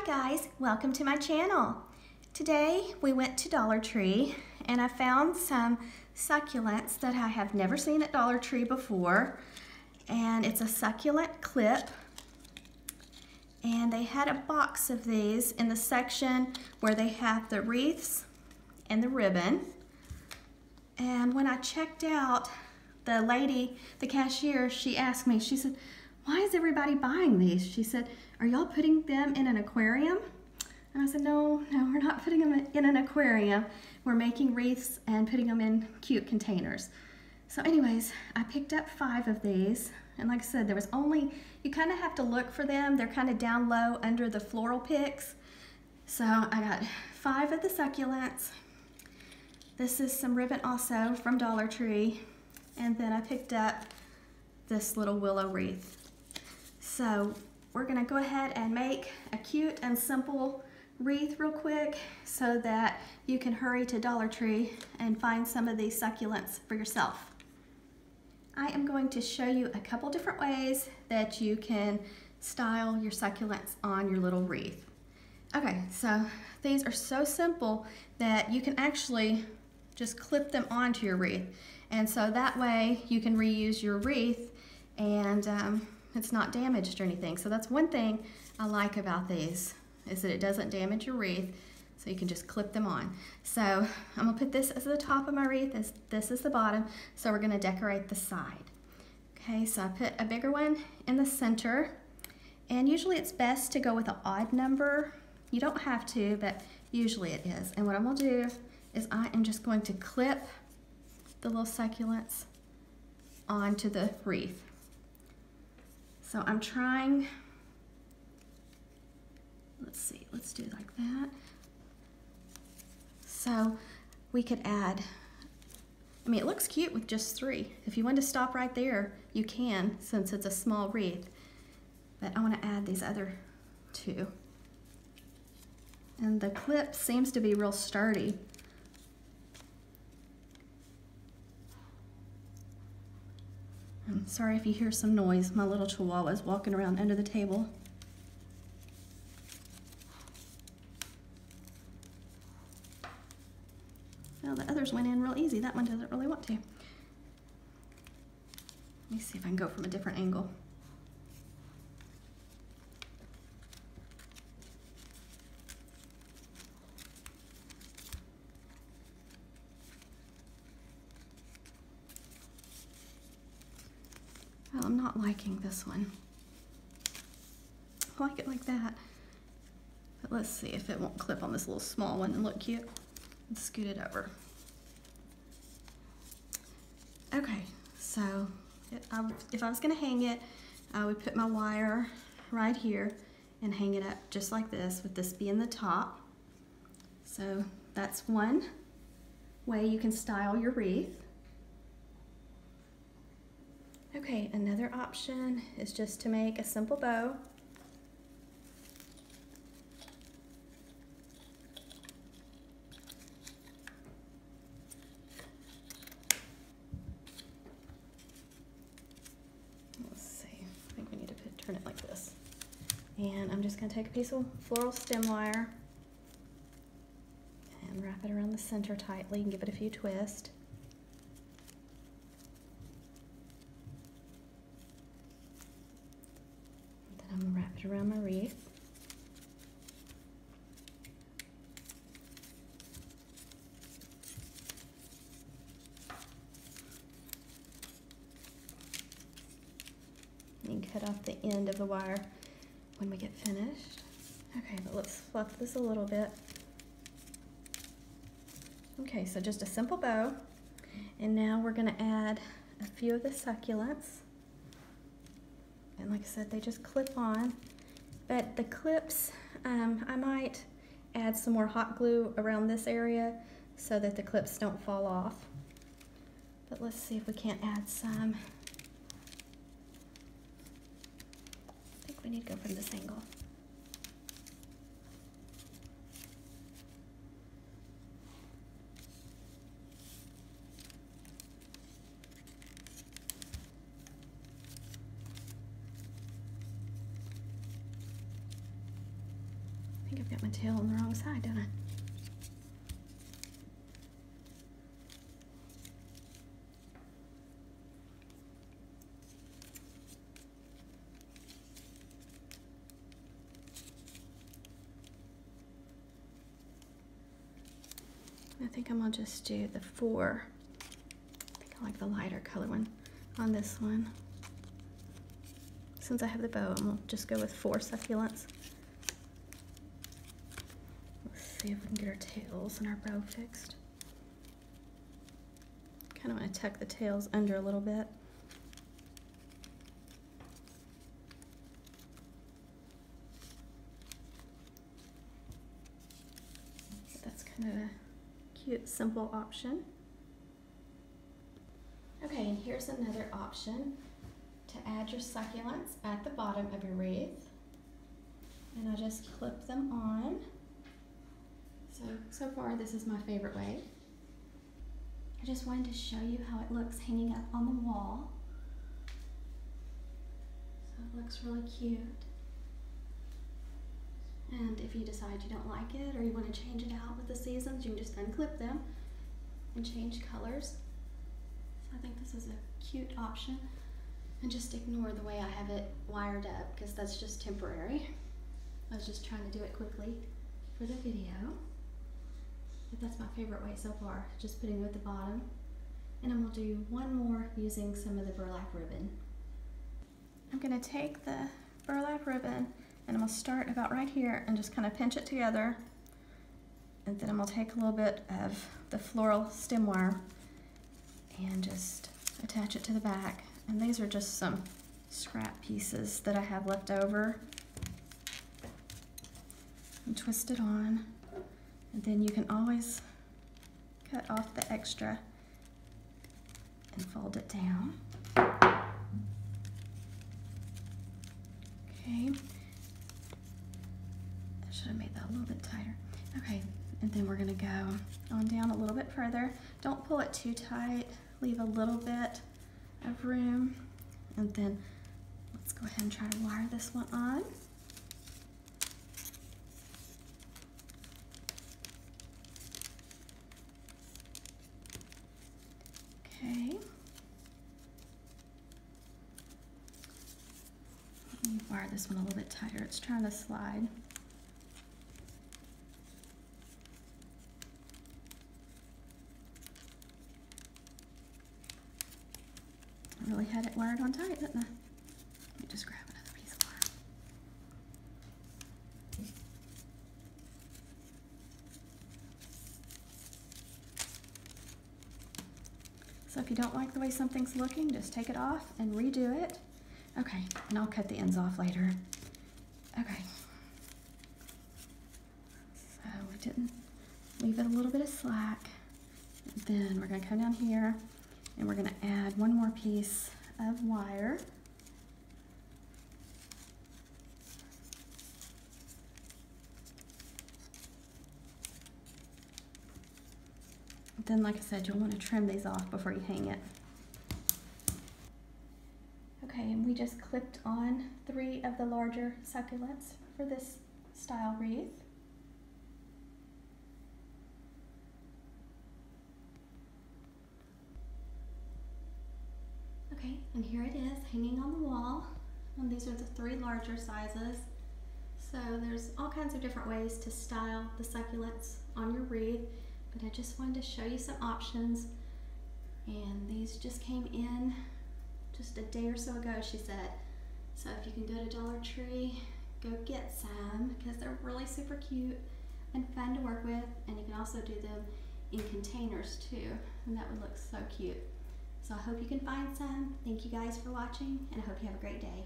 guys, welcome to my channel. Today we went to Dollar Tree and I found some succulents that I have never seen at Dollar Tree before, and it's a succulent clip, and they had a box of these in the section where they have the wreaths and the ribbon. And when I checked out, the lady, the cashier, she asked me, she said, "Why is everybody buying these?" She said, "Are y'all putting them in an aquarium?" And I said, no, we're not putting them in an aquarium. We're making wreaths and putting them in cute containers. So anyways, I picked up 5 of these. And like I said, there was only, you kind of have to look for them. They're kind of down low under the floral picks. So I got 5 of the succulents. This is some ribbon also from Dollar Tree. And then I picked up this little willow wreath. So we're gonna go ahead and make a cute and simple wreath real quick so that you can hurry to Dollar Tree and find some of these succulents for yourself. I am going to show you a couple different ways that you can style your succulents on your little wreath. Okay, so these are so simple that you can actually just clip them onto your wreath. And so that way you can reuse your wreath and it's not damaged or anything. So that's one thing I like about these, is that it doesn't damage your wreath, so you can just clip them on. So I'm gonna put this as the top of my wreath, as this is the bottom, so we're gonna decorate the side. Okay, so I put a bigger one in the center, and usually it's best to go with an odd number. You don't have to, but usually it is. And what I'm gonna do is I am just going to clip the little succulents onto the wreath. So I'm trying, let's see, let's do it like that. So we could add, I mean, it looks cute with just 3. If you want to stop right there, you can, since it's a small wreath. But I want to add these other 2. And the clip seems to be real sturdy. I'm sorry if you hear some noise. My little chihuahua is walking around under the table. Well, the others went in real easy. That one doesn't really want to. Let me see if I can go from a different angle. Well, I'm not liking this one. I like it like that. But let's see if it won't clip on this little small one and look cute. Let's scoot it over. Okay, so if I was gonna hang it, I would put my wire right here and hang it up just like this, with this being the top. So that's one way you can style your wreath. Okay, another option is just to make a simple bow. Let's see, I think we need to turn it like this. And I'm just gonna take a piece of floral stem wire and wrap it around the center tightly and give it a few twists. I'm going to wrap it around my wreath. You can cut off the end of the wire when we get finished. Okay, but let's fluff this a little bit. Okay, so just a simple bow. And now we're going to add a few of the succulents. And like I said, they just clip on. But the clips, I might add some more hot glue around this area so that the clips don't fall off. But let's see if we can't add some. I think we need to go from this angle. I think I've got my tail on the wrong side, don't I? I think I'm gonna just do the 4. I think I like the lighter color one on this one. Since I have the bow, I'm gonna just go with 4 succulents. Let's see if we can get our tails and our bow fixed. Kind of want to tuck the tails under a little bit. But that's kind of a cute, simple option. Okay, and here's another option to add your succulents at the bottom of your wreath. And I just clip them on. So far this is my favorite way. I just wanted to show you how it looks hanging up on the wall. So it looks really cute. And if you decide you don't like it or you want to change it out with the seasons, you can just unclip them and change colors. So I think this is a cute option. And just ignore the way I have it wired up because that's just temporary. I was just trying to do it quickly for the video. But that's my favorite way so far, just putting it at the bottom. And I'm gonna do one more using some of the burlap ribbon. I'm gonna take the burlap ribbon and I'm gonna start about right here and just kind of pinch it together. And then I'm gonna take a little bit of the floral stem wire and just attach it to the back. And these are just some scrap pieces that I have left over. And twist it on. And then you can always cut off the extra and fold it down. Okay. I should have made that a little bit tighter. Okay, and then we're gonna go on down a little bit further. Don't pull it too tight. Leave a little bit of room. And then let's go ahead and try to wire this one on. Okay. Let me wire this one a little bit tighter. It's trying to slide. I really had it wired on tight, didn't I? Let me just grab another piece of wire. So if you don't like the way something's looking, just take it off and redo it. Okay, and I'll cut the ends off later. Okay. So we didn't leave it a little bit of slack. And then we're gonna come down here and we're gonna add one more piece of wire. Then, like I said, you'll want to trim these off before you hang it. Okay, and we just clipped on 3 of the larger succulents for this style wreath. Okay, and here it is hanging on the wall. And these are the 3 larger sizes. So there's all kinds of different ways to style the succulents on your wreath. But I just wanted to show you some options, and these just came in just a day or so ago, she said. So if you can go to Dollar Tree, go get some because they're really super cute and fun to work with, and you can also do them in containers too, and that would look so cute. So I hope you can find some. Thank you guys for watching, and I hope you have a great day.